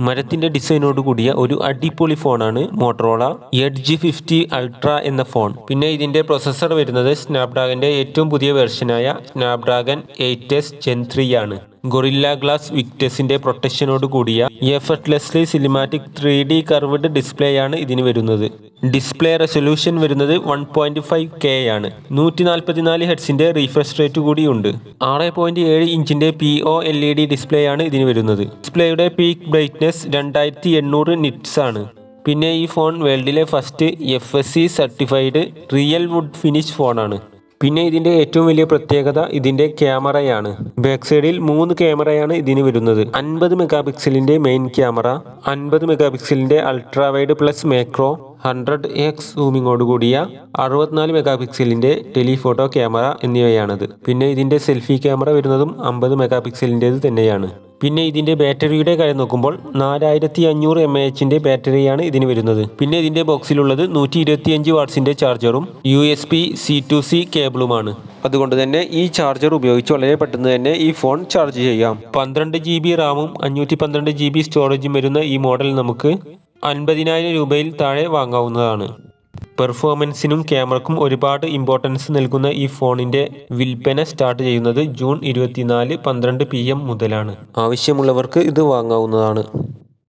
മരത്തിന്റെ ഡിസൈനോട് കൂടിയ ഒരു അടിപൊളി ഫോണാണ് മോട്ടറോള എഡ്ജ് 50 അൾട്ര എന്ന ഫോൺ. പിന്നെ ഇതിന്റെ പ്രൊസസ്സർ വരുന്നത് സ്നാപ്ഡ്രാഗന്റെ ഏറ്റവും പുതിയ വെർഷനായ സ്നാപ്ഡ്രാഗൺ 8s Gen 3 ആണ്. ഗൊറില്ല ഗ്ലാസ് വിക്ടസിന്റെ പ്രൊട്ടക്ഷനോട് കൂടിയ effortlessly cinematic 3D curved display ആണ് ഇതിന് വരുന്നത്. ഡിസ്പ്ലേ റെസൊല്യൂഷൻ വരുന്നത് 1.5K ആണ്. 144 ഹെർട്സിന്റെ റീഫ്രഷ് റേറ്റ് കൂടിയുണ്ട്. 6.7 ഇഞ്ചിന്റെ POLED ഡിസ്പ്ലേ ആണ് ഇതിന് വരുന്നത്. ഡിസ്പ്ലേയുടെ പീക്ക് ബ്രൈറ്റ്നസ് 2800 നിറ്റ്സ് ആണ്. പിന്നെ ഈ ഫോൺ വേൾഡിലെ first FSC certified real wood finish ഫോണാണ്. പിന്നെ ഇതിന്റെ ഏറ്റവും വലിയ പ്രത്യേകത ഇതിന്റെ ക്യാമറയാണ്. ബാക്ക് സൈഡിൽ 3 ക്യാമറയാണ് ഇതിന് വരുന്നത്. 50 മെഗാ പിക്സലിന്റെ മെയിൻ ക്യാമറ, 50 മെഗാ പിക്സലിന്റെ ultra wide plus macro, 100x സൂമിങ്ങോട് കൂടിയ 64 മെഗാ പിക്സലിന്റെ ടെലിഫോട്ടോ ക്യാമറ എന്നിവയാണത്. പിന്നെ ഇതിന്റെ സെൽഫി ക്യാമറ വരുന്നതും 50 മെഗാ പിക്സലിൻ്റെത് തന്നെയാണ്. പിന്നെ ഇതിന്റെ ബാറ്ററിയുടെ കാര്യം നോക്കുമ്പോൾ 4500 mAhന്റെ ബാറ്ററിയാണ് ഇതിന് വരുന്നത്. പിന്നെ ഇതിന്റെ ബോക്സിലുള്ളത് 125 വാട്ട്സിന്റെ ചാർജറും USB-C to C കേബിളുമാണ്. അതുകൊണ്ട് തന്നെ ഈ ചാർജർ ഉപയോഗിച്ച് വളരെ പെട്ടെന്ന് തന്നെ ഈ ഫോൺ ചാർജ് ചെയ്യാം. 12 GB റാമും 512 GB സ്റ്റോറേജും വരുന്ന ഈ മോഡൽ നമുക്ക് 50,000 രൂപയിൽ താഴെ വാങ്ങാവുന്നതാണ്. പെർഫോമൻസിനും ക്യാമറക്കും ഒരുപാട് ഇമ്പോർട്ടൻസ് നൽകുന്ന ഈ ഫോണിന്റെ വിൽപ്പന സ്റ്റാർട്ട് ചെയ്യുന്നത് ജൂൺ 24 12 PM മുതലാണ്. ആവശ്യമുള്ളവർക്ക് ഇത് വാങ്ങാവുന്നതാണ്.